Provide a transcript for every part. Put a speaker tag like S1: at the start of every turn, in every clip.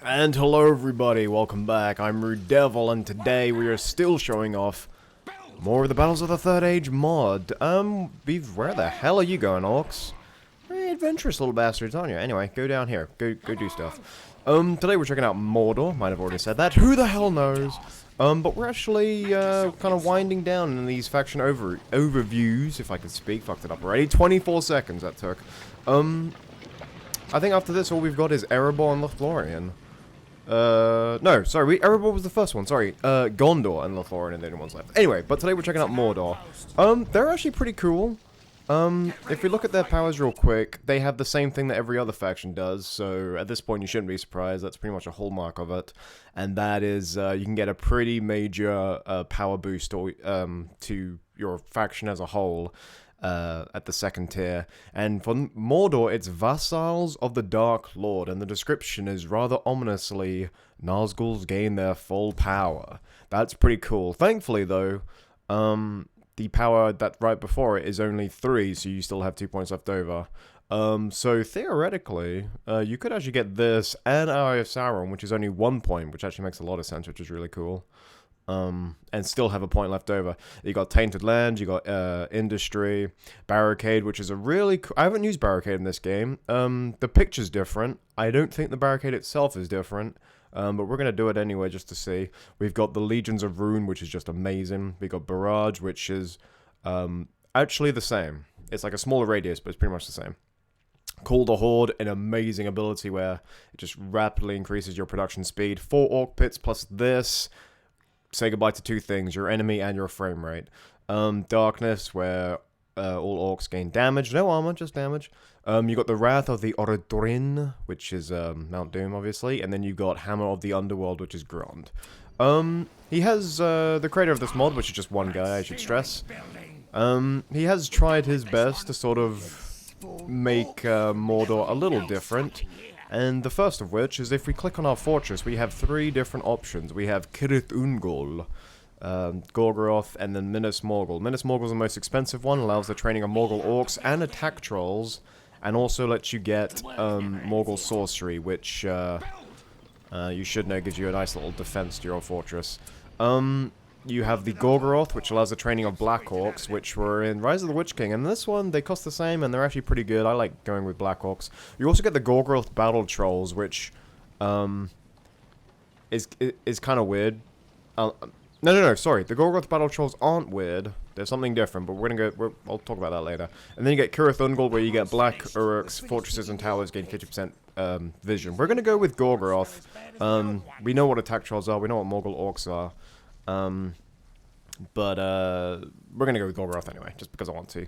S1: And hello everybody, welcome back. I'm Rude Devil, and today we are still showing off more of the Battles of the Third Age mod. Where the hell are you going, orcs? Very adventurous little bastards, aren't you? Anyway, go down here. Go do stuff. Today we're checking out Mordor. Might have already said that. Who the hell knows? But we're actually, kind of winding down in these faction overviews, if I can speak. Fucked it up already. 24 seconds that took. I think after this all we've got is Erebor and Lothlorien. No, sorry, Erebor was the first one, sorry. Gondor and Lothlorien are the only ones left. Anyway, but today we're checking out Mordor. They're actually pretty cool. If we look at their powers real quick, they have the same thing that every other faction does, so at this point you shouldn't be surprised, that's pretty much a hallmark of it. And that is, you can get a pretty major, power boost to your faction as a whole. At the second tier, and for Mordor it's Vassals of the Dark Lord, and the description is rather ominously, Nazgul's gain their full power. That's pretty cool. Thankfully though, the power that right before it is only 3, so you still have 2 points left over. So theoretically, you could actually get this and Eye of Sauron, which is only 1 point, which actually makes a lot of sense, which is really cool. And still have a point left over. You got Tainted Land, you got Industry, Barricade, which is a really I haven't used Barricade in this game. The picture's different. I don't think the Barricade itself is different, but we're gonna do it anyway just to see. We've got the Legions of Ruin, which is just amazing. We got Barrage, which is actually the same. It's like a smaller radius, but it's pretty much the same. Call the Horde, an amazing ability where it just rapidly increases your production speed. 4 Orc Pits plus this. Say goodbye to 2 things, your enemy and your frame rate. Darkness, where all orcs gain damage. No armor, just damage. You got the Wrath of the Orodrin, which is Mount Doom, obviously. And then you got Hammer of the Underworld, which is Grond. He has the creator of this mod, which is just one guy, I should stress. He has tried his best to sort of make Mordor a little different. And the first of which is if we click on our fortress, we have 3 different options. We have Cirith Ungol, Gorgoroth, and then Minas Morgul. Minas Morgul is the most expensive one, allows the training of Morgul orcs and attack trolls, and also lets you get Morgul sorcery, which you should know gives you a nice little defense to your fortress. You have the Gorgoroth, which allows the training of Black Orcs, which were in Rise of the Witch King. And this one, they cost the same, and they're actually pretty good. I like going with Black Orcs. You also get the Gorgoroth Battle Trolls, which is kind of weird. No, sorry. The Gorgoroth Battle Trolls aren't weird. They're something different, but I'll talk about that later. And then you get Cirith Ungol, where you get Black Uruks, fortresses and towers gain 50% vision. We're going to go with Gorgoroth. We know what attack trolls are. We know what Morgul Orcs are. But we're gonna go with Gorgoroth anyway, just because I want to.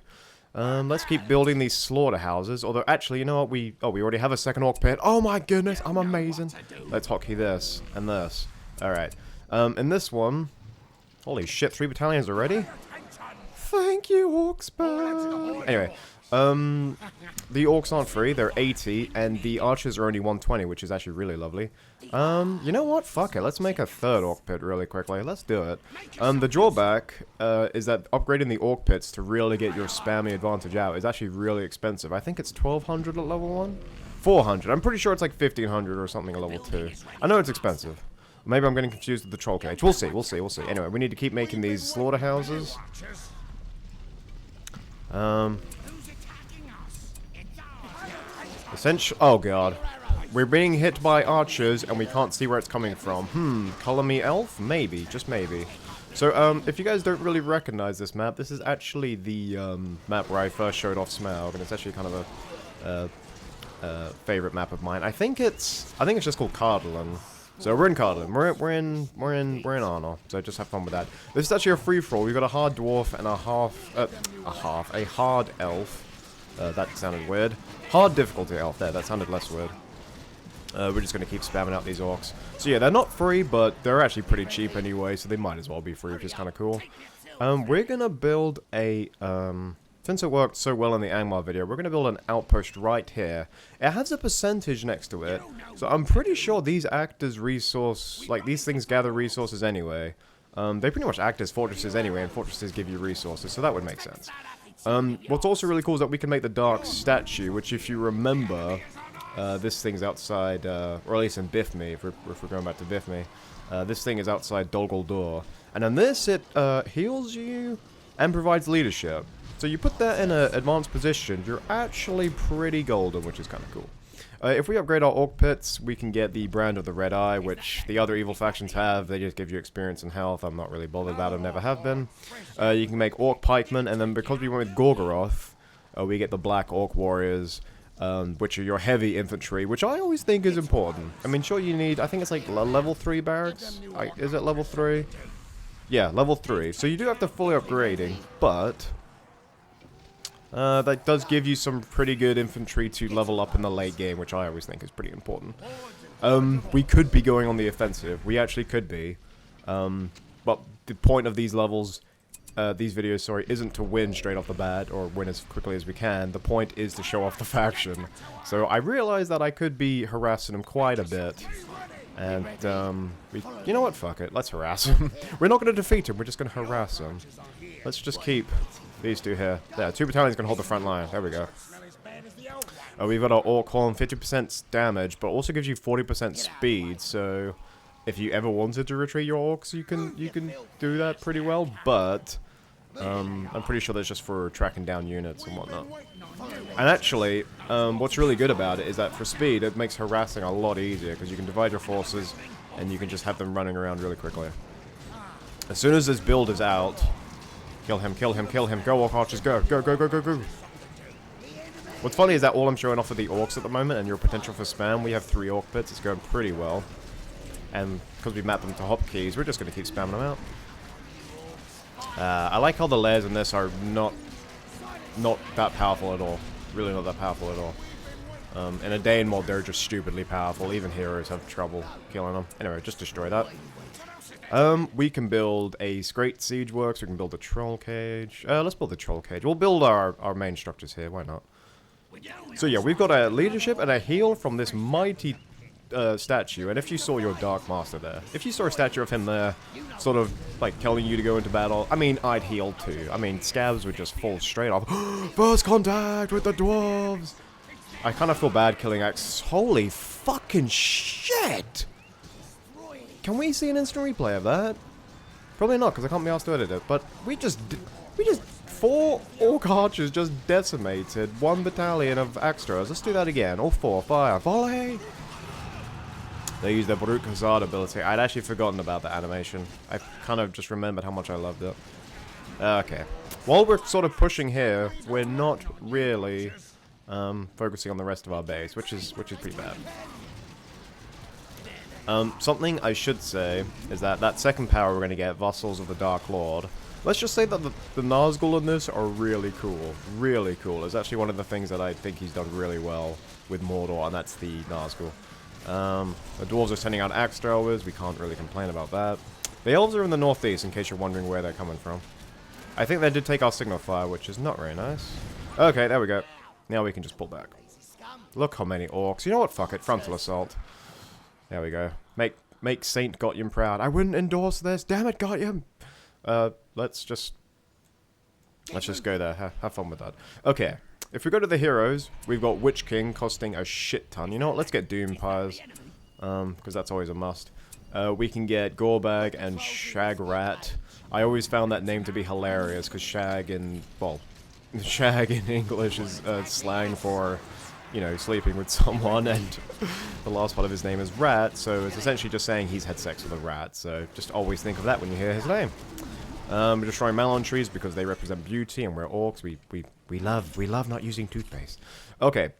S1: Let's keep building these slaughterhouses. Although, actually, you know what? We already have a second orc pit. Oh my goodness, I'm amazing. Let's hotkey this and this. All right. In this one, holy shit, 3 battalions already. Thank you, orcs. Anyway, the orcs aren't free, they're 80, and the archers are only 120, which is actually really lovely. You know what? Fuck it, let's make a 3rd orc pit really quickly. Let's do it. The drawback is that upgrading the orc pits to really get your spammy advantage out is actually really expensive. I think it's 1200 at level 1? 400. I'm pretty sure it's like 1500 or something at level 2. I know it's expensive. Maybe I'm getting confused with the troll cage. We'll see. Anyway, we need to keep making these slaughterhouses. Oh god. We're being hit by archers and we can't see where it's coming from. Color me elf? Maybe, just maybe. So, if you guys don't really recognize this map, this is actually the map where I first showed off Smaug, and it's actually kind of a favorite map of mine. I think it's just called Cardolan. So we're in Cardolan. We're in Arnor. So just have fun with that. This is actually a free-for-all. We've got a hard dwarf and a hard elf. That sounded weird. Hard difficulty elf. There, that sounded less weird. We're just going to keep spamming out these orcs. So yeah, they're not free, but they're actually pretty cheap anyway, so they might as well be free, which is kind of cool. We're going to build a... since it worked so well in the Angmar video, we're going to build an outpost right here. It has a percentage next to it, so I'm pretty sure these act as resource... Like, these things gather resources anyway. They pretty much act as fortresses anyway, and fortresses give you resources, so that would make sense. What's also really cool is that we can make the Dark Statue, which if you remember, This thing's outside, or at least in BFME, if we're going back to BFME. This thing is outside Dol. And on this, it heals you and provides leadership. So you put that in an advanced position, you're actually pretty golden, which is kind of cool. If we upgrade our Orc Pits, we can get the Brand of the Red Eye, which the other evil factions have. They just give you experience and health. I'm not really bothered about it, never have been. You can make Orc Pikemen, and then because we went with Gorgoroth, we get the Black Orc Warriors, which are your heavy infantry, which I always think is important. I mean, sure you need, I think it's like level 3 barracks? Is it level 3? Yeah, level 3. So you do have to fully upgrading, but that does give you some pretty good infantry to level up in the late game, which I always think is pretty important. We could be going on the offensive. We actually could be. But the point of these levels, these videos, sorry, isn't to win straight off the bat or win as quickly as we can. The point is to show off the faction. So I realized that I could be harassing him quite a bit. And, you know what, fuck it, let's harass him. We're not going to defeat him, we're just going to harass him. Let's just keep these two here. There, 2 battalions can hold the front line, there we go. We've got our Orc Horn, 50% damage, but also gives you 40% speed, so if you ever wanted to retreat your Orcs, you can do that pretty well, but I'm pretty sure that's just for tracking down units and whatnot. And actually, what's really good about it is that for speed, it makes harassing a lot easier, because you can divide your forces, and you can just have them running around really quickly. As soon as this build is out, kill him, kill him, kill him, go Orc Archers, go, go, go, go, go, go. What's funny is that all I'm showing off are the Orcs at the moment, and your potential for spam, we have 3 Orc Pits, it's going pretty well. And because we mapped them to hotkeys, we're just going to keep spamming them out. I like how the layers in this are not that powerful at all. Really not that powerful at all. In a day in mod, they're just stupidly powerful. Even heroes have trouble killing them. Anyway, just destroy that. We can build a great siege works. We can build a troll cage. Let's build the troll cage. We'll build our main structures here. Why not? So yeah, we've got a leadership and a heal from this mighty statue, and if you saw your Dark Master there, if you saw a statue of him there, sort of like telling you to go into battle, I mean, I'd heal too. I mean, scabs would just fall straight off. First contact with the dwarves! I kind of feel bad killing Axe. Holy fucking shit! Can we see an instant replay of that? Probably not, because I can't be asked to edit it, but we just 4 Orc Archers just decimated 1 battalion of Axtras. Let's do that again. All 4, fire, volley! They use their Brute Hazard ability. I'd actually forgotten about the animation. I kind of just remembered how much I loved it. Okay. While we're sort of pushing here, we're not really focusing on the rest of our base, which is pretty bad. Something I should say is that second power we're going to get, Vassals of the Dark Lord. Let's just say that the Nazgul in this are really cool. Really cool. It's actually one of the things that I think he's done really well with Mordor, and that's the Nazgul. The dwarves are sending out axe throwers. We can't really complain about that. The elves are in the northeast, in case you're wondering where they're coming from. I think they did take our signal fire, which is not very nice. Okay, there we go. Now we can just pull back. Look how many orcs. You know what? Fuck it. Frontal assault. There we go. Make Saint Gotyam proud. I wouldn't endorse this. Damn it, Gotyam. Let's just go there. Have fun with that. Okay. If we go to the heroes, we've got Witch King costing a shit ton. You know what? Let's get Doom Pyres, because that's always a must. We can get Gorbag and Shag Rat. I always found that name to be hilarious, because Shag in English is slang for, you know, sleeping with someone, and the last part of his name is Rat, so it's essentially just saying he's had sex with a rat, so just always think of that when you hear his name. We're destroying melon trees because they represent beauty, and we're orcs. We love not using toothpaste. Okay,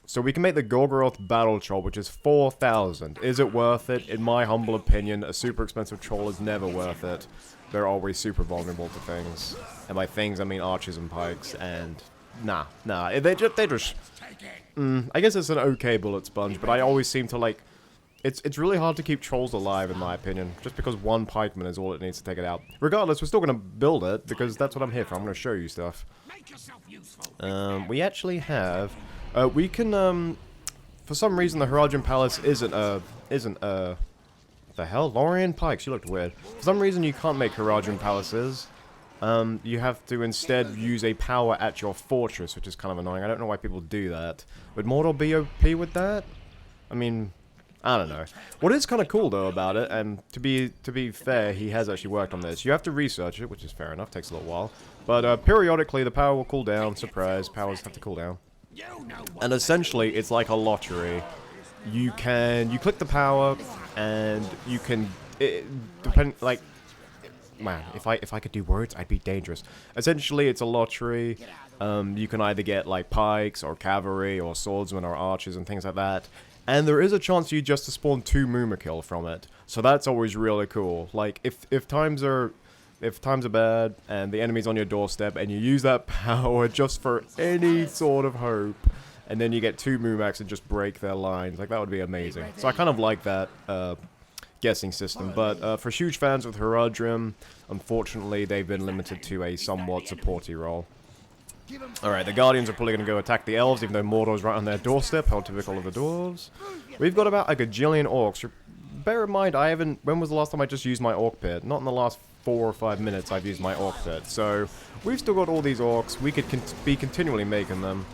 S1: so we can make the Gorgoroth Battle Troll, which is 4,000. Is it worth it? In my humble opinion, a super expensive troll is never worth it. They're always super vulnerable to things. And by things, I mean archers and pikes, and nah. They just I guess it's an okay bullet sponge, but I always seem to like... It's really hard to keep trolls alive, in my opinion, just because 1 pikeman is all it needs to take it out. Regardless, we're still going to build it, because that's what I'm here for. I'm going to show you stuff. We actually have... we can, for some reason, the Haradrim Palace isn't the hell? Lorien Pikes, you looked weird. For some reason, you can't make Haradrim Palaces. you have to instead use a power at your fortress, which is kind of annoying. I don't know why people do that. Would Mordor be OP with that? I mean, I don't know. What is kind of cool though about it, and to be fair, he has actually worked on this. You have to research it, which is fair enough. Takes a little while, but periodically the power will cool down. Surprise, powers have to cool down. And essentially, it's like a lottery. You click the power, and you can like. Man, if I could do words, I'd be dangerous. Essentially, it's a lottery. You can either get like pikes or cavalry or swordsmen or archers and things like that. And there is a chance for you just to spawn 2 Mumakil from it. So that's always really cool. Like if times are bad and the enemy's on your doorstep and you use that power just for any sort of hope, and then you get 2 Mumaks and just break their lines, like that would be amazing. So I kind of like that guessing system, but for huge fans of Haradrim, unfortunately they've been limited to a somewhat supporty role. Alright, the Guardians are probably going to go attack the Elves, even though Mordor's right on their doorstep, how typical of the Dwarves. We've got about a gajillion Orcs. Bear in mind, when was the last time I just used my Orc Pit? Not in the last 4 or 5 minutes I've used my Orc Pit, so we've still got all these Orcs. We could be continually making them.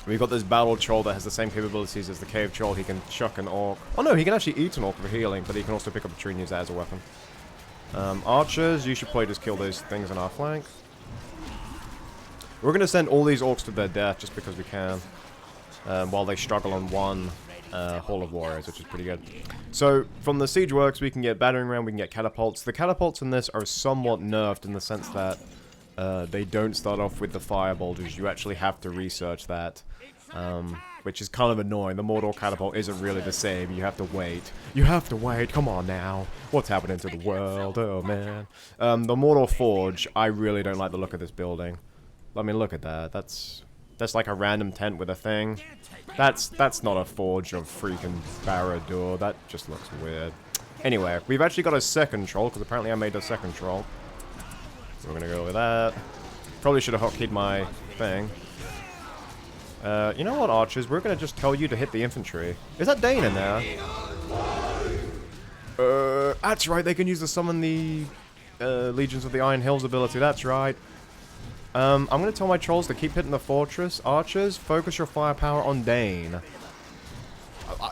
S1: We've got this Battle Troll that has the same capabilities as the Cave Troll. He can chuck an Orc. Oh no, he can actually eat an Orc for healing, but he can also pick up a tree and use that as a weapon. Archers, you should probably just kill those things on our flank. We're going to send all these Orcs to their death just because we can, while they struggle on one Hall of Warriors, which is pretty good. So, from the Siege Works, we can get Battering Ram, we can get Catapults. The Catapults in this are somewhat nerfed in the sense that they don't start off with the Fire Boulders. You actually have to research that. Which is kind of annoying. The Mordor catapult isn't really the same. You have to wait. You have to wait. Come on now. What's happening to the world? Oh, man. The Mordor Forge, I really don't like the look of this building. I mean, look at that. That's like a random tent with a thing. That's not a Forge of freaking Barad-dûr. That just looks weird. Anyway, we've actually got a second troll, because apparently I made a second troll. So we're going to go with that. Probably should have hotkeyed my thing. You know what, archers? We're gonna just tell you to hit the infantry. Is that Dane in there? That's right, they can use to summon the Legions of the Iron Hills ability, that's right. I'm gonna tell my trolls to keep hitting the fortress. Archers, focus your firepower on Dane.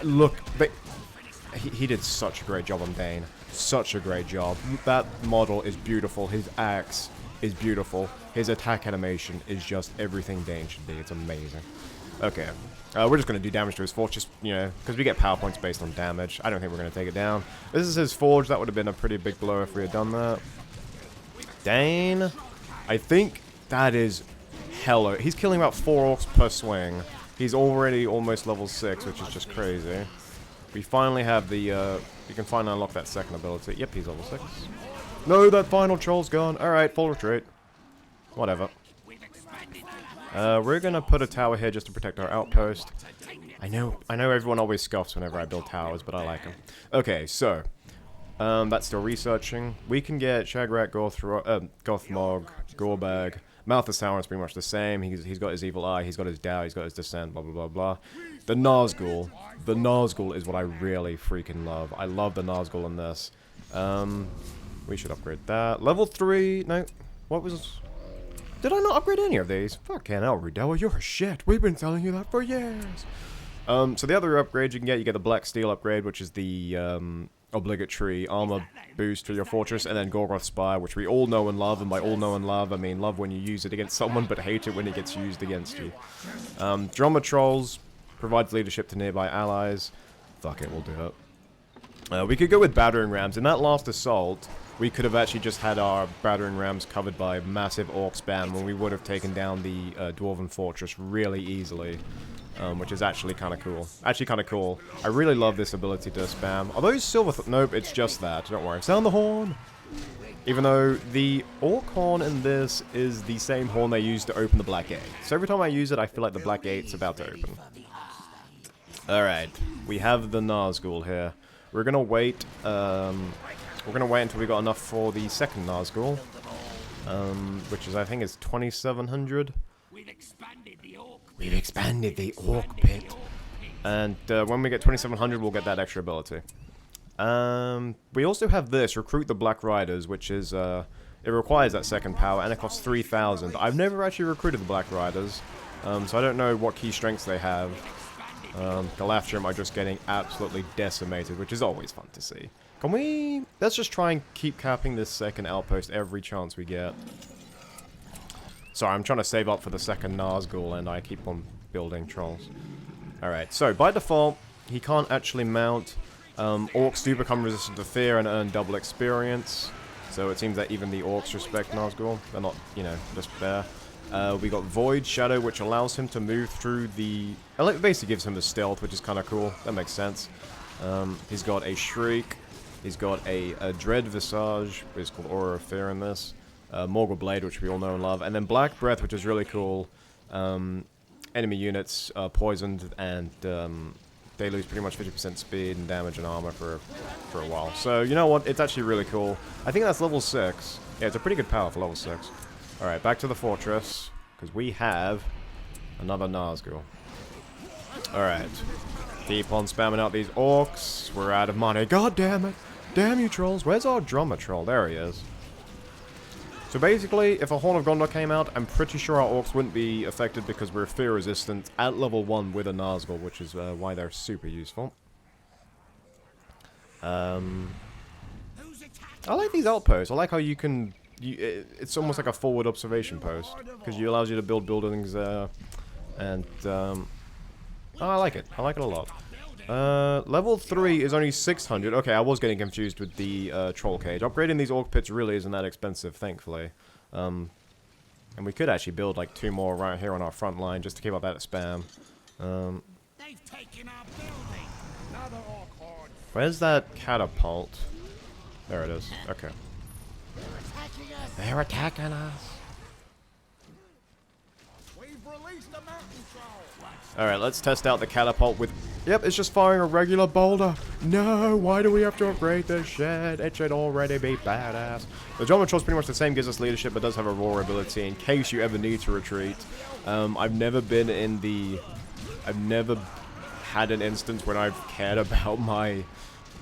S1: Look, he did such a great job on Dane. Such a great job. That model is beautiful, his axe is beautiful. His attack animation is just everything Dane should be. It's amazing. Okay. We're just going to do damage to his fortress, you know, because we get power points based on damage. I don't think we're going to take it down. This is his forge. That would have been a pretty big blow if we had done that. Dane. I think that is hella. He's killing about 4 Orcs per swing. He's already almost level 6, which is just crazy. We finally have the, we can finally unlock that second ability. Yep, he's level 6. No, that final troll's gone. Alright, full retreat. Whatever. We're gonna put a tower here just to protect our outpost. I know everyone always scoffs whenever I build towers, but I like them. Okay, so that's still researching. We can get Shagrat, Gothmog, Gorbag. Malthus Tower is pretty much the same. He's got his Evil Eye, he's got his Dow, he's got his Descent, blah blah blah blah. The Nazgul. The Nazgul is what I really freaking love. I love the Nazgul in this. We should upgrade that. Level 3, no, what was... Did I not upgrade any of these? Fucking hell, Rudella, you're a shit. We've been telling you that for years. So the other upgrades you get the Black Steel upgrade, which is the obligatory armor boost for your fortress, and then Gorgoth Spire, which we all know and love, and by all know and love, I mean love when you use it against someone, but hate it when it gets used against you. Drummer Trolls provides leadership to nearby allies. Fuck it, we'll do it. We could go with Battering Rams. In that last assault, we could have actually just had our Battering Rams covered by massive Orc spam, when we would have taken down the Dwarven Fortress really easily. Which is actually kind of cool. I really love this ability to spam. Are those silver... Nope, it's just that. Don't worry. Sound the horn! Even though the Orc horn in this is the same horn they use to open the Black Gate. So every time I use it, I feel like the Black Gate's about to open. Alright. We have the Nazgul here. We're gonna wait... We're gonna wait until we got enough for the second Nazgul. Which is, I think, is 2,700. We've expanded the Orc Pit. And when we get 2,700, we'll get that extra ability. We also have this, Recruit the Black Riders, which is it requires that second power, and it costs 3,000. I've never actually recruited the Black Riders, so I don't know what key strengths they have. Galactrum are just getting absolutely decimated, which is always fun to see. Can we... Let's just try and keep capping this second outpost every chance we get. Sorry, I'm trying to save up for the second Nazgul, and I keep on building trolls. Alright, so by default, he can't actually mount. Orcs do become resistant to fear and earn double experience. So it seems that even the orcs respect Nazgul. They're not, you know, just there. We got Void Shadow, which allows him to move through the... It basically gives him the stealth, which is kind of cool. That makes sense. He's got a Shriek. He's got a Dread Visage, which is called Aura of Fear in this. Morgul Blade, which we all know and love. And then Black Breath, which is really cool. Enemy units are poisoned, and they lose pretty much 50% speed and damage and armor for a while. So, you know what? It's actually really cool. I think that's level 6. Yeah, it's a pretty good power for level 6. Alright, back to the fortress, because we have another Nazgul. Alright. Keep on spamming out these orcs. We're out of money. God damn it! Damn you trolls! Where's our drummer troll? There he is. So basically, if a Horn of Gondor came out, I'm pretty sure our orcs wouldn't be affected because we're fear resistant at level 1 with a Nazgul, which is why they're super useful. I like these outposts. I like how you can... it's almost like a forward observation post, because it allows you to build buildings there, and oh, I like it. I like it a lot. Level 3 is only 600. Okay, I was getting confused with the troll cage. Upgrading these orc pits really isn't that expensive, thankfully. And we could actually build like 2 more right here on our front line just to keep up that spam. Where's that catapult? There it is. Okay. They're attacking us. Alright, let's test out the catapult with... Yep, it's just firing a regular boulder. No, why do we have to upgrade this shit? It should already be badass. The Drummer Troll's pretty much the same, gives us leadership, but does have a roar ability in case you ever need to retreat. I've never been in the... I've never had an instance when I've cared about my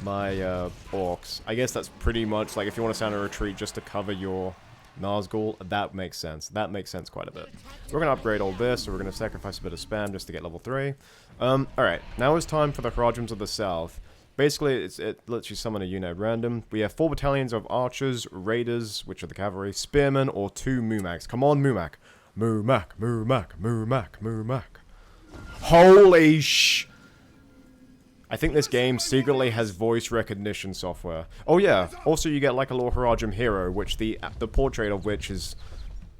S1: orcs. I guess that's pretty much like if you want to sound a retreat just to cover your Nazgul, that makes sense. That makes sense quite a bit. We're going to upgrade all this, so we're going to sacrifice a bit of spam just to get level 3. Alright, now it's time for the Haradrims of the South. Basically, it lets you summon a unit at random. We have 4 battalions of archers, raiders, which are the cavalry, spearmen, or 2 Mumacs. Come on, Mumac. Mumac, Mumac, Mumac, Mumac. Holy sh... I think this game secretly has voice recognition software. Oh yeah, also you get like a little Haradrim hero, which the portrait of which is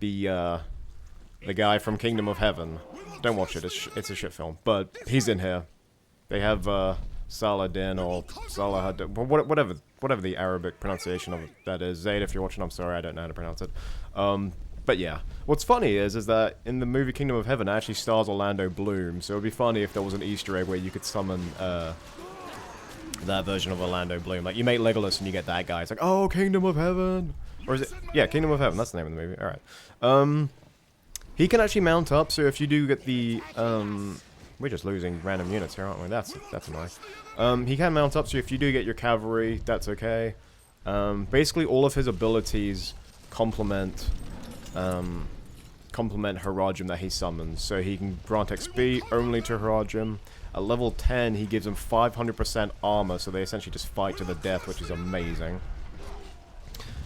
S1: the guy from Kingdom of Heaven. Don't watch it, it's a shit film, but he's in here. They have Saladin or Salahad, whatever the Arabic pronunciation of that is. Zaid, if you're watching, I'm sorry, I don't know how to pronounce it. But yeah, what's funny is that in the movie Kingdom of Heaven, it actually stars Orlando Bloom, so it'd be funny if there was an Easter egg where you could summon that version of Orlando Bloom. Like, you make Legolas and you get that guy. It's like, oh, Kingdom of Heaven! Or is it? Yeah, Kingdom of Heaven, that's the name of the movie. Alright. He can actually mount up, so if you do get the, we're just losing random units here, aren't we? That's annoying. He can mount up, so if you do get your cavalry, that's okay. Basically, all of his abilities complement Haradrim that he summons. So he can grant XP only to Haradrim. At level 10, he gives them 500% armor, so they essentially just fight to the death, which is amazing.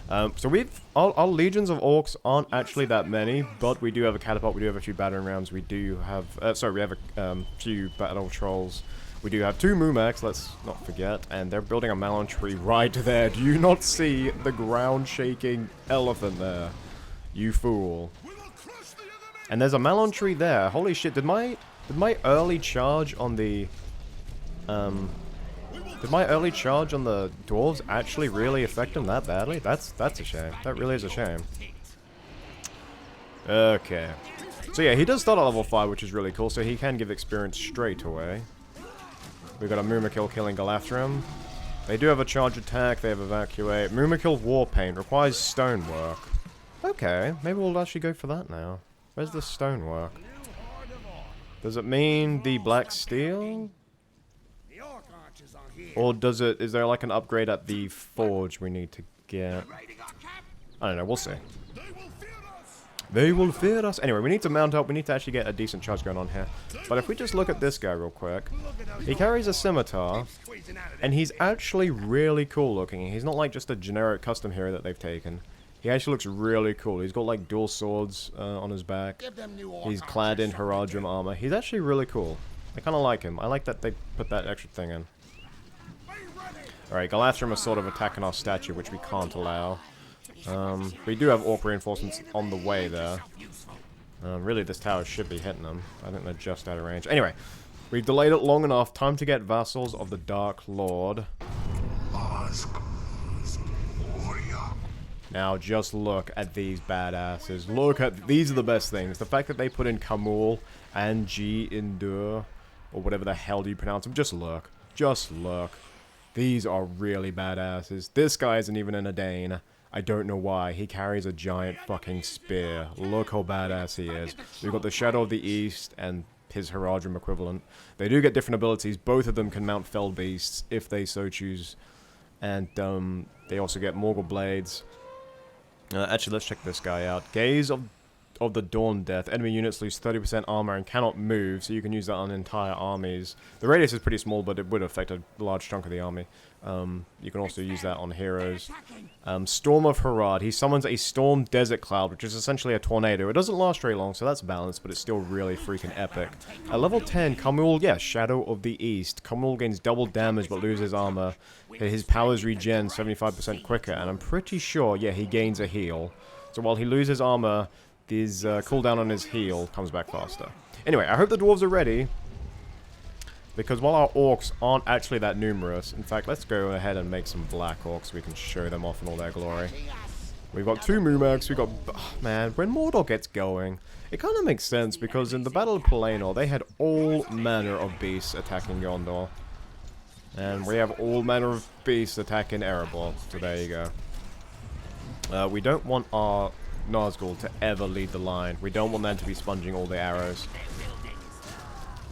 S1: So our legions of orcs aren't actually that many, but we do have a catapult, we do have a few battering rams, we do have, we have a few battle trolls. We do have 2 Mumacs, let's not forget, and they're building a Malon tree right there. Do you not see the ground-shaking elephant there? You fool. And there's a Malon tree there. Holy shit, did my early charge on the... did my early charge on the dwarves actually really affect them that badly? That's a shame. That really is a shame. Okay. So yeah, he does start at level 5, which is really cool, so he can give experience straight away. We've got a Mumakil killing Galactrum. They do have a charge attack, they have evacuate. Mumakil Warpaint requires stonework. Okay, maybe we'll actually go for that now. Where's the stonework? Does it mean the black steel? Or is there like an upgrade at the forge we need to get? I don't know, we'll see. They will fear us. Anyway, we need to mount up. We need to actually get a decent charge going on here. But if we just look at this guy real quick. He carries a scimitar. And he's actually really cool looking. He's not like just a generic custom hero that they've taken. He actually looks really cool. He's got like dual swords on his back. He's clad in Haradrim armor. He's actually really cool. I kind of like him. I like that they put that extra thing in. Alright, Galathrim is sort of attacking our statue, which we can't allow. We do have orc reinforcements on the way there. Really, this tower should be hitting them. I think they're just out of range. Anyway, we've delayed it long enough. Time to get Vassals of the Dark Lord. Now, just look at these badasses. Look at... These are the best things. The fact that they put in Kamul and G Indur, or whatever the hell do you pronounce them. Just look. Just look. These are really badasses. This guy isn't even in a Dane. I don't know why. He carries a giant fucking spear. Look how badass he is. We've got the Shadow of the East and his Haradrim equivalent. They do get different abilities. Both of them can mount Fell Beasts if they so choose. And they also get Morgul Blades. Actually, let's check this guy out. Gaze of the Dawn Death. Enemy units lose 30% armor and cannot move, so you can use that on entire armies. The radius is pretty small, but it would affect a large chunk of the army. You can also use that on heroes. Storm of Harad. He summons a Storm Desert Cloud, which is essentially a tornado. It doesn't last very long, so that's balanced, but it's still really freaking epic. At level 10, Kamul, yeah, Shadow of the East. Kamul gains double damage but loses armor. His powers regen 75% quicker, and I'm pretty sure, yeah, he gains a heal. So while he loses armor, his cooldown on his heal comes back faster. Anyway, I hope the dwarves are ready. Because while our orcs aren't actually that numerous, in fact, let's go ahead and make some black orcs so we can show them off in all their glory. We've got 2 Mumags, we've got... Oh, man, when Mordor gets going, it kind of makes sense because in the Battle of Pelennor, they had all manner of beasts attacking Gondor. And we have all manner of beasts attacking Erebor, so there you go. We don't want our Nazgul to ever lead the line. We don't want them to be sponging all the arrows.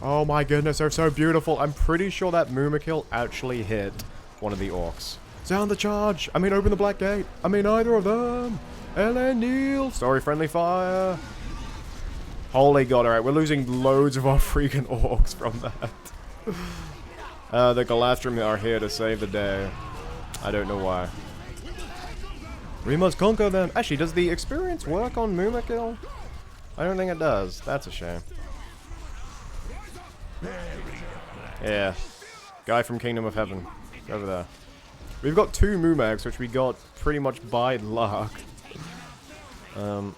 S1: Oh my goodness, they're so beautiful. I'm pretty sure that Mumakil actually hit one of the orcs. Sound the charge! I mean, open the black gate! I mean, either of them! Ellen Neal! Sorry, friendly fire! Holy god, alright, we're losing loads of our freaking orcs from that. The Galathrim are here to save the day. I don't know why. We must conquer them! Actually, does the experience work on Mumakil? I don't think it does. That's a shame. Yeah. Guy from Kingdom of Heaven. Over there. We've got 2 Mumags, which we got pretty much by luck. Are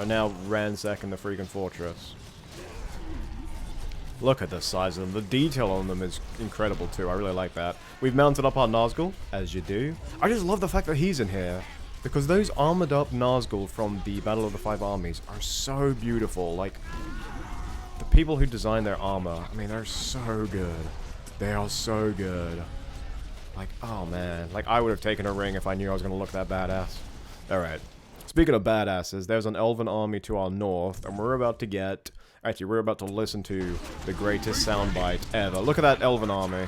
S1: now ransacking the freaking fortress. Look at the size of them. The detail on them is incredible too. I really like that. We've mounted up our Nazgul, as you do. I just love the fact that he's in here. Because those armored up Nazgul from the Battle of the Five Armies are so beautiful. Like... The people who design their armor, I mean, they're so good. They are so good. Like, oh man. Like, I would have taken a ring if I knew I was going to look that badass. Alright. Speaking of badasses, there's an elven army to our north, and we're about to get... Actually, we're about to listen to the greatest soundbite ever. Look at that elven army.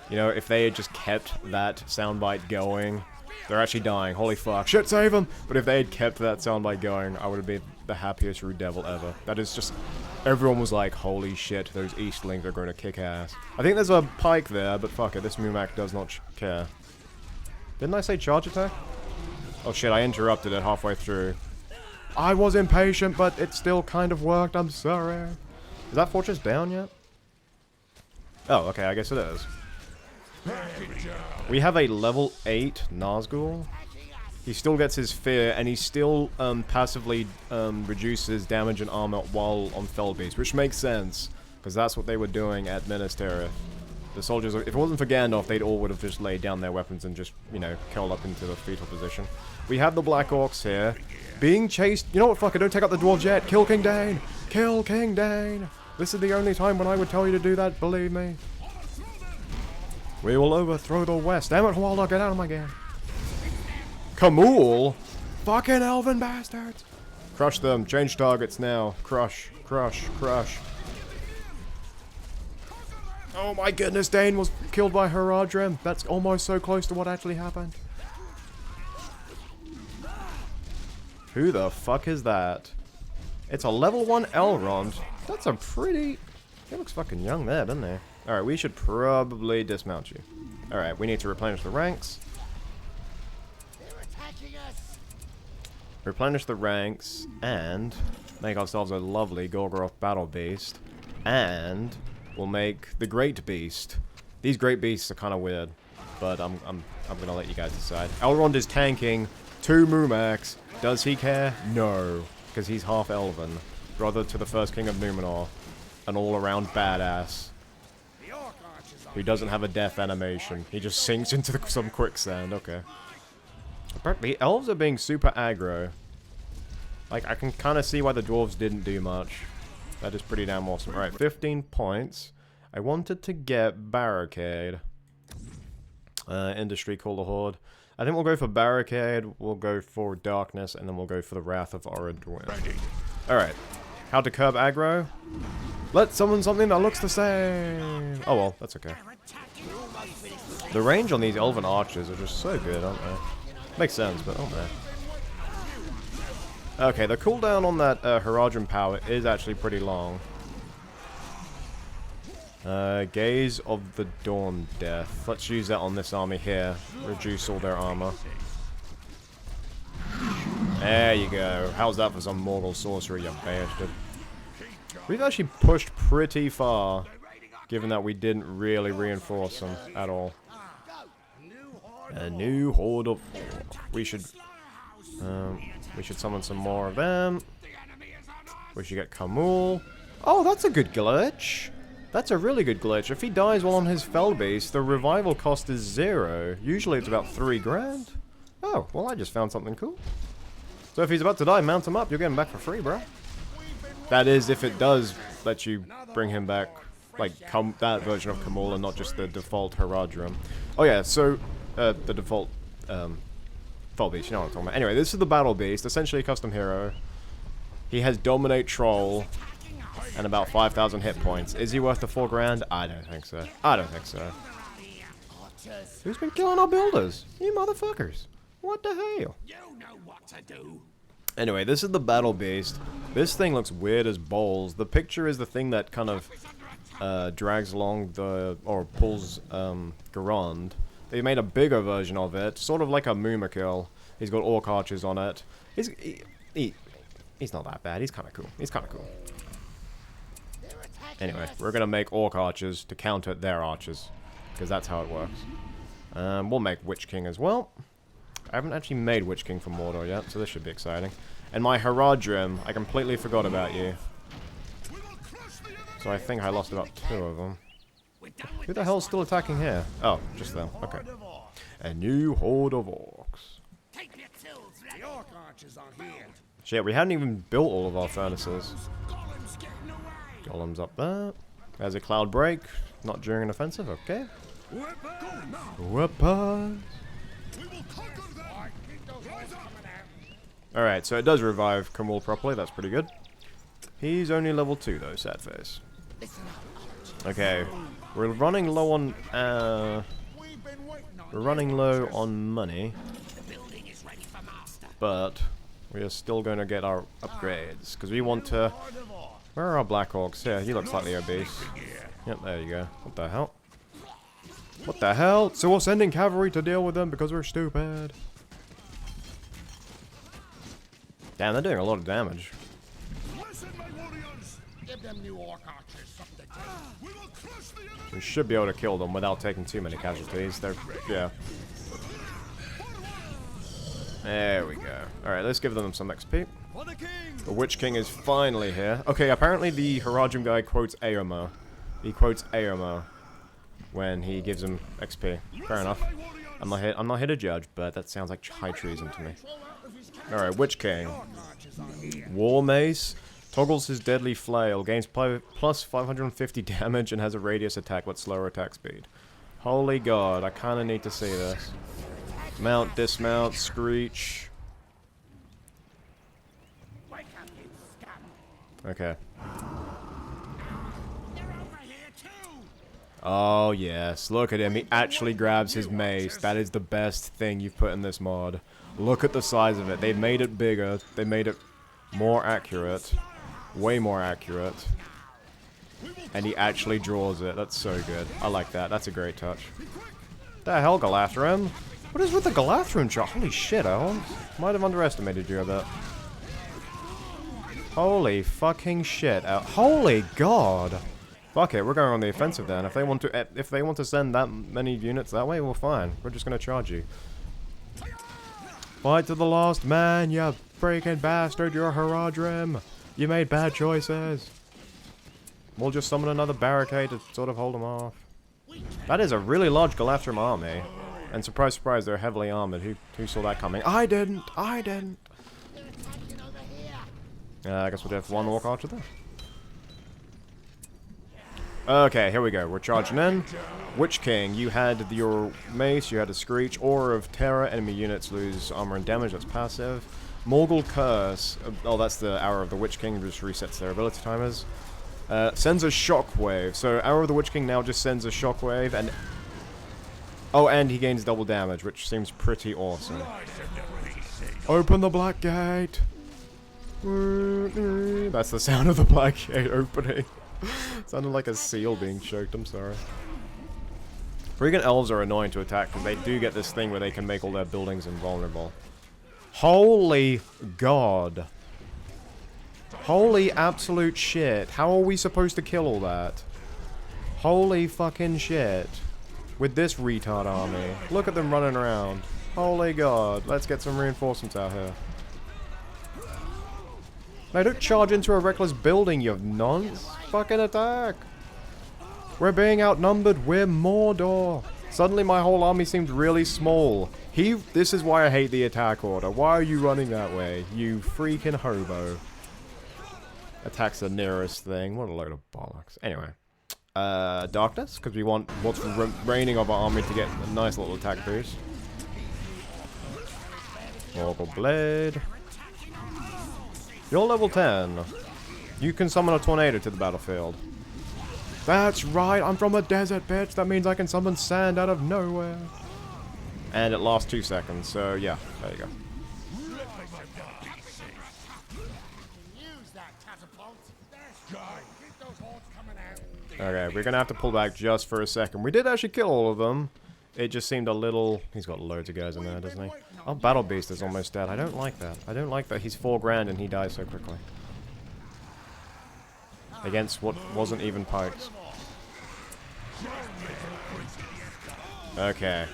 S1: You know, if they had just kept that soundbite going... They're actually dying. Holy fuck. Shit, save them! But if they had kept that soundbite going, I would have been the happiest Rude Devil ever. That is just... Everyone was like, holy shit, those Eastlings are going to kick ass. I think there's a pike there, but fuck it, this Mumak does not care. Didn't I say charge attack? Oh shit, I interrupted it halfway through. I was impatient, but it still kind of worked, I'm sorry. Is that fortress down yet? Oh, okay, I guess it is. We have a level 8 Nazgul. He still gets his fear, and he still passively reduces damage and armor while on Fell Beast, which makes sense, because that's what they were doing at Minas Tirith. The soldiers, if it wasn't for Gandalf, they'd all would have just laid down their weapons and just, you know, curled up into the fetal position. We have the Black Orcs here, being chased. You know what, fucker, don't take out the dwarves yet. Kill King Dane! Kill King Dane! This is the only time when I would tell you to do that, believe me. We will overthrow the West. Damn it, Waldo, get out of my game. Kamul? Fucking elven bastards! Crush them. Change targets now. Crush, crush, crush. Oh my goodness, Dane was killed by Haradrim. That's almost so close to what actually happened. Who the fuck is that? It's a level 1 Elrond. That's a pretty... He looks fucking young there, doesn't he? Alright, we should probably dismount you. Alright, we need to replenish the ranks. Replenish the ranks and make ourselves a lovely Gorgoroth Battle Beast. And we'll make the Great Beast. These Great Beasts are kind of weird, but I'm gonna let you guys decide. Elrond is tanking 2 Mumax. Does he care? No, because he's half elven, brother to the first king of Numenor, an all-around badass who doesn't have a death animation. He just sinks into some quicksand. Okay. Apparently, elves are being super aggro. Like, I can kind of see why the dwarves didn't do much. That is pretty damn awesome. Alright, 15 points. I wanted to get Barricade. Industry, Call the Horde. I think we'll go for Barricade, we'll go for Darkness, and then we'll go for the Wrath of Orodruin. Alright. How to curb aggro? Let's summon something that looks the same! Oh well, that's okay. The range on these Elven Archers are just so good, aren't they? Makes sense, but oh man. Okay, the cooldown on that Haradrim power is actually pretty long. Gaze of the Dawn Death. Let's use that on this army here. Reduce all their armor. There you go. How's that for some Mordor sorcery, you bastard? We've actually pushed pretty far, given that we didn't really reinforce them at all. A new horde of... We should summon some more of them. We should get Kamul. Oh, that's a good glitch. That's a really good glitch. If he dies while on his Fell Beast, the revival cost is 0. Usually it's about 3 grand. Oh, well I just found something cool. So if he's about to die, mount him up. You'll get him back for free, bro. That is, if it does let you bring him back, like, that version of Kamul and not just the default Haradrim. Oh yeah, so, the default, Fell Beast, you know what I'm talking about. Anyway, this is the Battle Beast, essentially a custom hero. He has Dominate Troll and about 5,000 hit points. Is he worth the 4 grand? I don't think so. I don't think so. Who's been killing our builders? You motherfuckers. What the hell? You know what to do. Anyway, this is the Battle Beast. This thing looks weird as balls. The picture is the thing that kind of drags along the, or pulls Garand. They made a bigger version of it, sort of like a Mumakil. He's got Orc Archers on it. He's not that bad. He's kind of cool. He's kind of cool. Anyway, we're going to make Orc Archers to counter their archers, because that's how it works. We'll make Witch King as well. I haven't actually made Witch King for Mordor yet, so this should be exciting. And my Haradrim, I completely forgot about you. So I think I lost about 2 of them. Who the hell's still attacking here? Oh, just them. Okay. A new horde of orcs. Shit, we hadn't even built all of our furnaces. Golem's up there. There's a cloud break. Not during an offensive, okay. Weapons. Alright, so it does revive Kamul properly, that's pretty good. He's only level 2 though, sad face. Okay, we're running low on money. But we are still going to get our upgrades, because we want to... Where are our Black Orcs? Yeah, he looks slightly obese. Yep, there you go. What the hell? What the hell? So we're sending cavalry to deal with them because we're stupid. Damn, they're doing a lot of damage. We should be able to kill them without taking too many casualties. They're, yeah. There we go. Alright, let's give them some XP. The Witch King is finally here. Okay, apparently the Haradrim guy quotes Aomer. He quotes Aomer when he gives him XP. Fair enough. I'm not here to judge, but that sounds like high treason to me. Alright, Witch King. War Mace. Toggles his deadly flail. Gains plus 550 damage and has a radius attack with slower attack speed. Holy god, I kinda need to see this. Mount, dismount, screech. Okay. Oh, yes. Look at him. He actually grabs his mace. That is the best thing you've put in this mod. Look at the size of it. They've made it bigger. They made it more accurate. Way more accurate. And he actually draws it. That's so good. I like that. That's a great touch. The hell, Galathrun? What is with the Galathrun shot? Holy shit, Elves. Might have underestimated you a bit. Holy fucking shit. Holy god. Fuck it, we're going on the offensive then. If they want to send that many units that way, well fine. We're just gonna charge you. Fight to the last man, you freaking bastard, you're Haradrim. You made bad choices. We'll just summon another barricade to sort of hold them off. That is a really large Galathrun army. And surprise, surprise, they're heavily armored. Who saw that coming? I didn't! I didn't! I guess we'll have one walk after that. Okay, here we go. We're charging in. Witch King, you had your mace, you had a Screech, Aura of Terror, enemy units lose armor and damage, that's passive. Morgul Curse, oh that's the Hour of the Witch King, just resets their ability timers. Sends a Shockwave, so Hour of the Witch King now just sends a Shockwave, and... Oh, and he gains double damage, which seems pretty awesome. Open the Black Gate! That's the sound of the Black Gate opening. Sounded like a seal being choked, I'm sorry. Freaking elves are annoying to attack because they do get this thing where they can make all their buildings invulnerable. Holy god. Holy absolute shit. How are we supposed to kill all that? Holy fucking shit. With this retard army. Look at them running around. Holy god. Let's get some reinforcements out here. Now don't charge into a reckless building, you nonce. Fucking attack. We're being outnumbered. We're Mordor. Suddenly my whole army seemed really small. This is why I hate the attack order. Why are you running that way? You freaking hobo. Attacks the nearest thing. What a load of bollocks. Anyway. Darkness, because we want what's remaining of our army to get a nice little attack boost. Morgul Blade. You're level 10. You can summon a tornado to the battlefield. That's right, I'm from a desert, bitch. That means I can summon sand out of nowhere. And it lasts 2 seconds, so yeah, there you go. Okay, we're gonna have to pull back just for a second. We did actually kill all of them. It just seemed a little... He's got loads of guys in there, doesn't he? Oh, Battle Beast is almost dead. I don't like that. I don't like that he's 4 grand and he dies so quickly. Against what wasn't even pikes. Okay.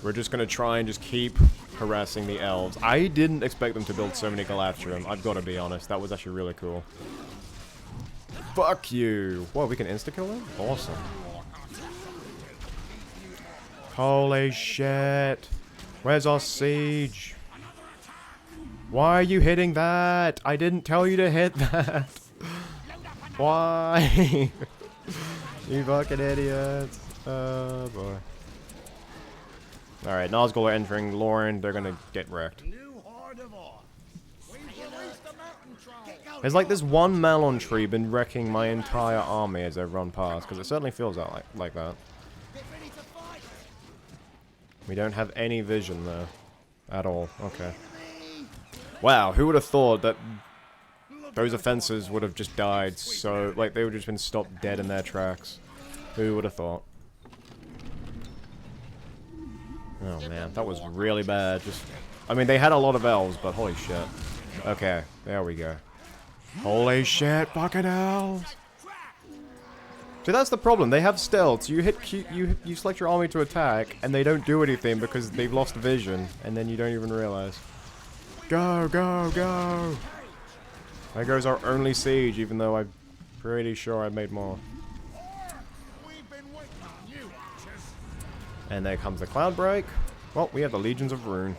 S1: We're just gonna try and just keep harassing the elves. I didn't expect them to build so many Galathrun. I've got to be honest. That was actually really cool. Fuck you! Whoa, we can insta-kill them? Awesome. Holy shit! Where's our siege? Why are you hitting that? I didn't tell you to hit that! Why? You fucking idiots. Oh boy. Alright, Nazgul are entering Lauren. They're gonna get wrecked. There's like this one melon tree been wrecking my entire army as they've run past, because it certainly feels like that. We don't have any vision though. At all. Okay. Wow, who would have thought that those offenses would have just died so... Like, they would have just been stopped dead in their tracks. Who would have thought? Oh man, that was really bad. Just... I mean, they had a lot of elves, but holy shit. Okay, there we go. Holy shit, fucking elves! See, that's the problem. They have stealth. So you hit Q, you select your army to attack, and they don't do anything because they've lost vision, and then you don't even realize. Go, go, go! There goes our only siege, even though I'm pretty sure I made more. And there comes the Cloud Break. Well, we have the Legions of Rune.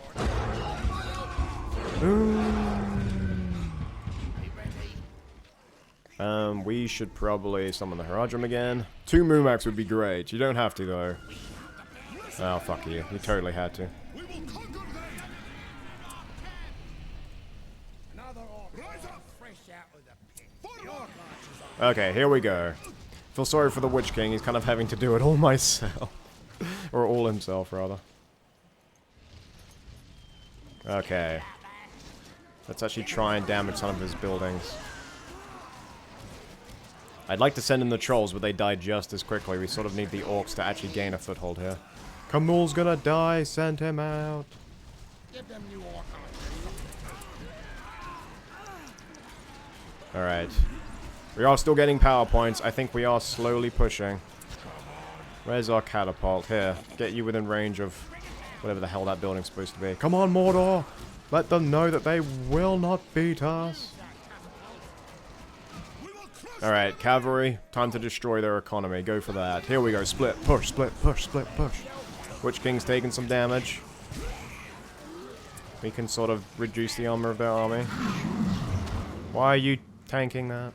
S1: We should probably summon the Haradrim again. 2 Mumax would be great. You don't have to, though. Oh, fuck you. You totally had to. Okay, here we go. Feel sorry for the Witch King, he's kind of having to do it all myself. Or all himself, rather. Okay. Let's actually try and damage some of his buildings. I'd like to send in the trolls, but they die just as quickly. We sort of need the orcs to actually gain a foothold here. Kamul's gonna die, send him out. Alright. We are still getting power points. I think we are slowly pushing. Where's our catapult? Here. Get you within range of whatever the hell that building's supposed to be. Come on, Mordor! Let them know that they will not beat us. Alright, cavalry. Time to destroy their economy. Go for that. Here we go. Split. Push, split, push, split, push. Witch King's taking some damage. We can sort of reduce the armor of their army. Why are you tanking that?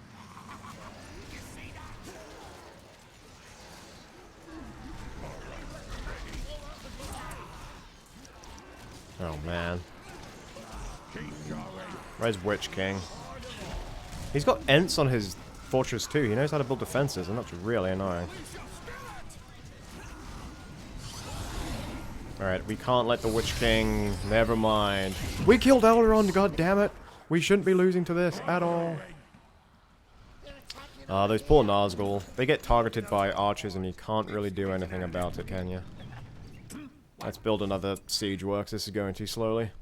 S1: Oh, man. Where's Witch King? He's got Ents on his fortress too. He knows how to build defenses, and that's really annoying. Alright, we can't let the Witch King... Never mind. We killed Elrond, goddammit! We shouldn't be losing to this at all. Those poor Nazgul. They get targeted by archers, and you can't really do anything about it, can you? Let's build another siege works. This is going too slowly.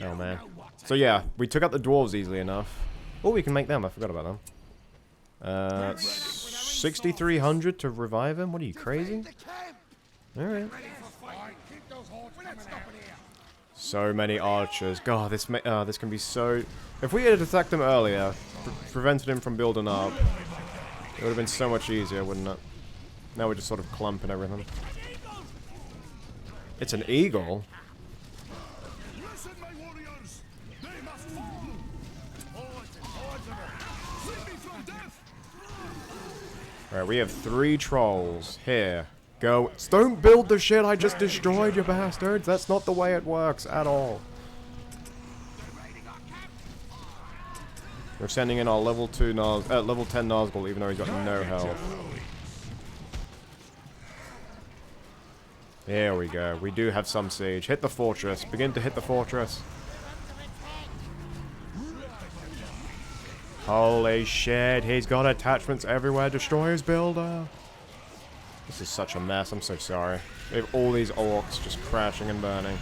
S1: Oh, man. So, yeah. We took out the dwarves easily enough. Oh, we can make them. I forgot about them. 6,300 to revive him? What are you, crazy? Alright. So many archers. God, this can be so... If we had attacked them earlier, prevented him from building up, it would have been so much easier, wouldn't it? Now we're just sort of clumping everything. It's an eagle? Alright, we have 3 trolls. Here. Go. Don't build the shit I just destroyed, you bastards! That's not the way it works at all. We're sending in our level 10 Nazgul, even though he's got no health. There we go. We do have some siege. Hit the fortress. Begin to hit the fortress. Holy shit, he's got attachments everywhere. Destroy his builder. This is such a mess. I'm so sorry. We have all these orcs just crashing and burning.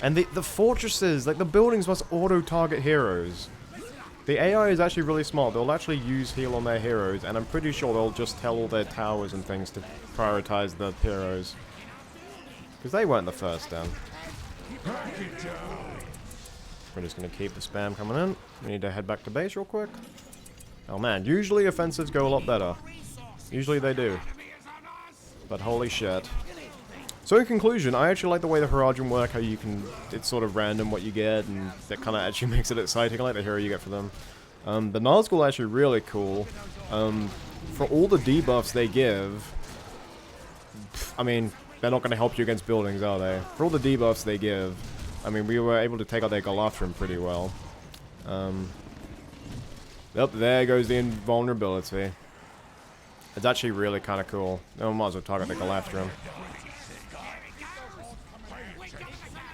S1: And the fortresses, like the buildings must auto-target heroes. The AI is actually really smart. They'll actually use heal on their heroes, and I'm pretty sure they'll just tell all their towers and things to prioritize the heroes. Because they weren't the first down. We're just going to keep the spam coming in. We need to head back to base real quick. Oh man, usually offensives go a lot better. Usually they do. But holy shit. So in conclusion, I actually like the way the Haradrim work, how you can, it's sort of random what you get, and that kind of actually makes it exciting. I like the hero you get for them. The Nazgul are actually really cool. For all the debuffs they give, I mean, they're not going to help you against buildings, are they? For all the debuffs they give, I mean, we were able to take out their Galathrym pretty well. Yep, there goes the invulnerability. It's actually really kind of cool. Oh, might as well target the Galathrym.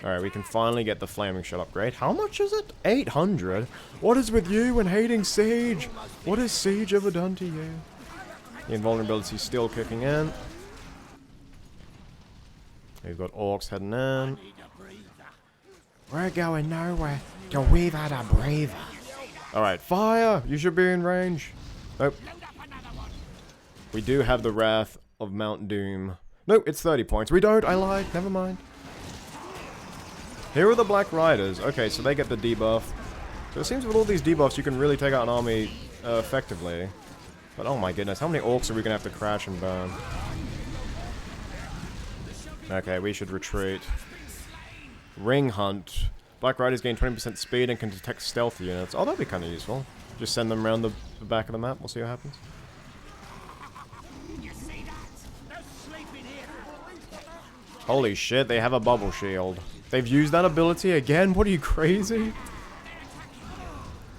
S1: Alright, we can finally get the Flaming Shot upgrade. How much is it? 800? What is with you and hating Siege? What has Siege ever done to you? The invulnerability is still kicking in. We've got orcs heading in. We're going nowhere till we've had a breather. Alright, fire! You should be in range. Nope. We do have the Wrath of Mount Doom. Nope, it's 30 points. We don't, I lied. Never mind. Here are the Black Riders. Okay, so they get the debuff. So it seems with all these debuffs you can really take out an army effectively. But oh my goodness, how many orcs are we going to have to crash and burn? Okay, we should retreat. Ring Hunt. Black Riders gain 20% speed and can detect stealth units. Oh, that'd be kind of useful. Just send them around the back of the map. We'll see what happens. Holy shit, they have a bubble shield. They've used that ability again? What are you, crazy?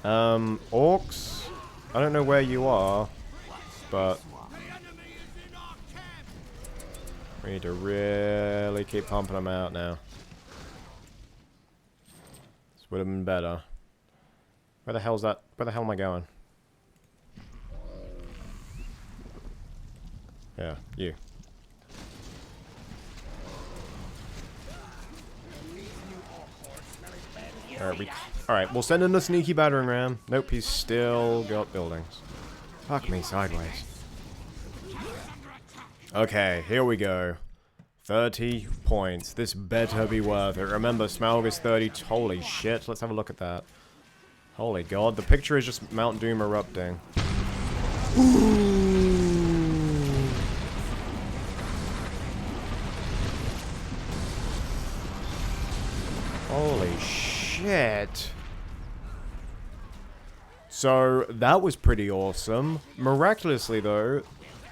S1: Orcs. I don't know where you are, but we need to really keep pumping them out now. This would have been better. Where the hell's that? Where the hell am I going? Yeah, you. Alright, we'll send in the sneaky battering ram. Nope, he's still got buildings. Fuck me sideways. Okay, here we go. 30 points. This better be worth it. Remember, Smaug is 30. Holy shit, let's have a look at that. Holy god, the picture is just Mount Doom erupting. Holy shit. So, that was pretty awesome. Miraculously, though,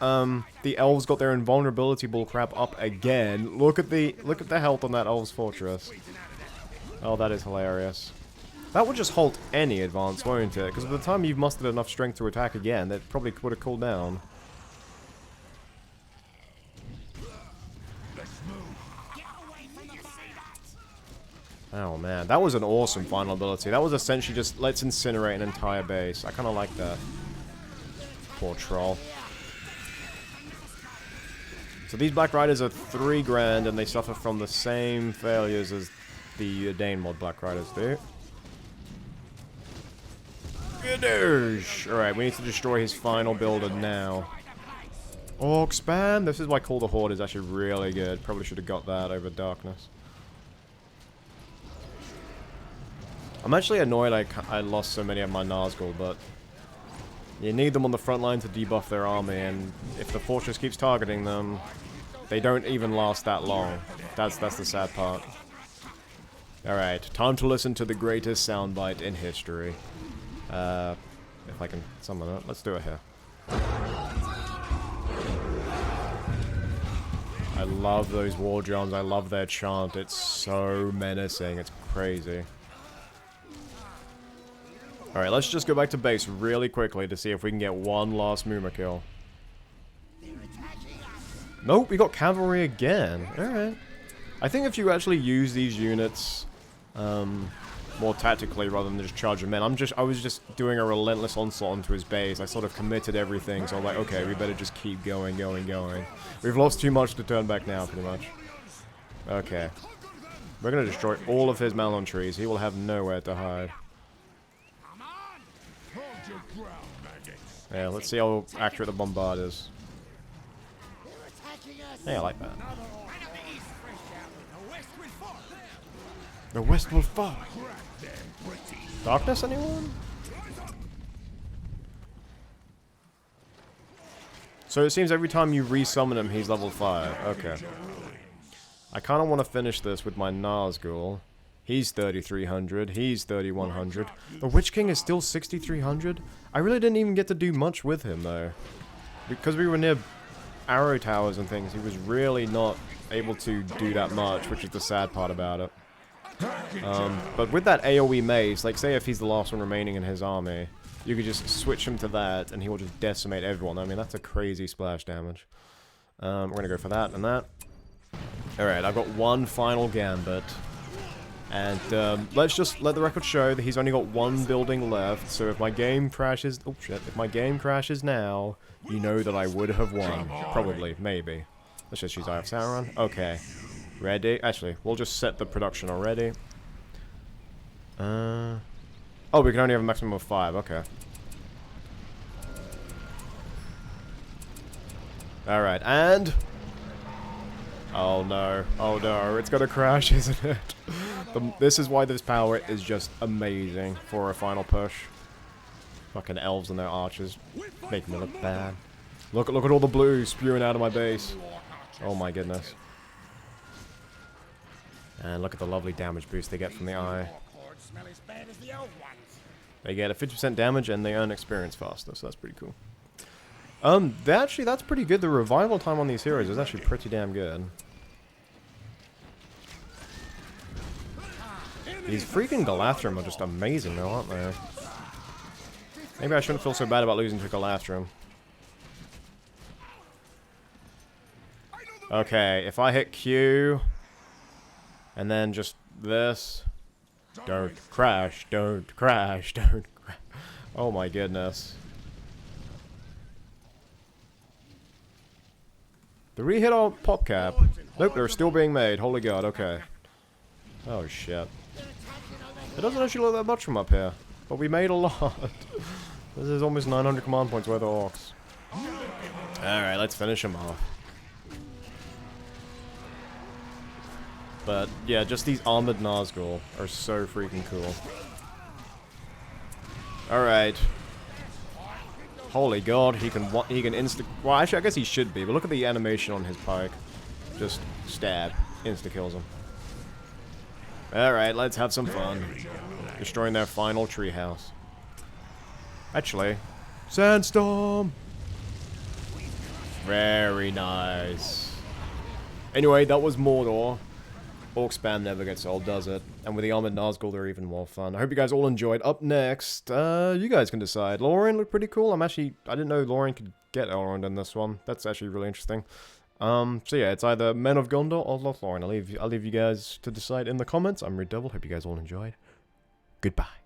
S1: the elves got their invulnerability bullcrap up again. Look at the health on that elves fortress. Oh, that is hilarious. That would just halt any advance, won't it? Because by the time you've mustered enough strength to attack again, that probably would have cooled down. Oh man, that was an awesome final ability. That was essentially just, let's incinerate an entire base. I kind of like that. Poor troll. So these Black Riders are 3 grand and they suffer from the same failures as the Dane mod Black Riders do. Gadoosh! Alright, we need to destroy his final builder now. Orc spam! This is why Call the Horde is actually really good. Probably should have got that over Darkness. I'm actually annoyed I lost so many of my Nazgul, but you need them on the front line to debuff their army, and if the fortress keeps targeting them, they don't even last that long. That's the sad part. Alright, time to listen to the greatest soundbite in history. If I can summon it. Let's do it here. I love those war drums, I love their chant, it's so menacing, it's crazy. Alright, let's just go back to base really quickly to see if we can get one last Moomer kill. Nope, we got cavalry again. Alright. I think if you actually use these units more tactically rather than just charging men, I was just doing a relentless onslaught onto his base. I sort of committed everything, so I'm like, okay, we better just keep going. We've lost too much to turn back now, pretty much. Okay. We're gonna destroy all of his melon trees. He will have nowhere to hide. Yeah, let's see how accurate the bombard is. Yeah, I like that. The West will fall. Darkness, anyone? So it seems every time you resummon him, he's level 5. Okay. I kind of want to finish this with my Nazgul. He's 3,300. He's 3,100. The Witch King is still 6,300. I really didn't even get to do much with him, though. Because we were near arrow towers and things, he was really not able to do that much, which is the sad part about it. But with that AoE mace, like say if he's the last one remaining in his army, you could just switch him to that and he will just decimate everyone. I mean, that's a crazy splash damage. We're gonna go for that and that. Alright, I've got one final gambit. And let's just let the record show that he's only got one building left, so if my game crashes... Oh shit, if my game crashes now, you know that I would have won. Probably, maybe. Let's just use Eye of Sauron. Okay. Ready? Actually, we'll just set the production already. Oh, we can only have a maximum of 5, okay. Alright, and... Oh no, it's gonna crash, isn't it? This is why this power is just amazing for a final push. Fucking elves and their archers make me look bad. Look at all the blue spewing out of my base. Oh my goodness. And look at the lovely damage boost they get from the eye. They get a 50% damage and they earn experience faster, so that's pretty cool. That's pretty good. The revival time on these heroes is actually pretty damn good. These freaking Galathrim are just amazing though, aren't they? Maybe I shouldn't feel so bad about losing to Galastrum. Okay, if I hit Q, and then just this, don't crash, don't crash, don't crash. Oh my goodness. Did we hit our pop cap? Nope, they're still being made. Holy god, okay. Oh shit. It doesn't actually look that much from up here, but we made a lot. This is almost 900 command points worth of orcs. Alright, let's finish them off. But yeah, just these armored Nazgul are so freaking cool. Alright. Holy god, he can insta... Well, actually, I guess he should be, but look at the animation on his pike. Just stab. Insta-kills him. Alright, let's have some fun. Destroying their final treehouse. Actually, Sandstorm! Very nice. Anyway, that was Mordor. Orc spam never gets old, does it? And with the armored Nazgul, they're even more fun. I hope you guys all enjoyed. Up next, you guys can decide. Lorien looked pretty cool. I didn't know Lorien could get Elrond in this one. That's actually really interesting. So yeah, it's either Men of Gondor or Lothlorien. I'll leave you guys to decide in the comments. I'm Red Devil. Hope you guys all enjoyed. Goodbye.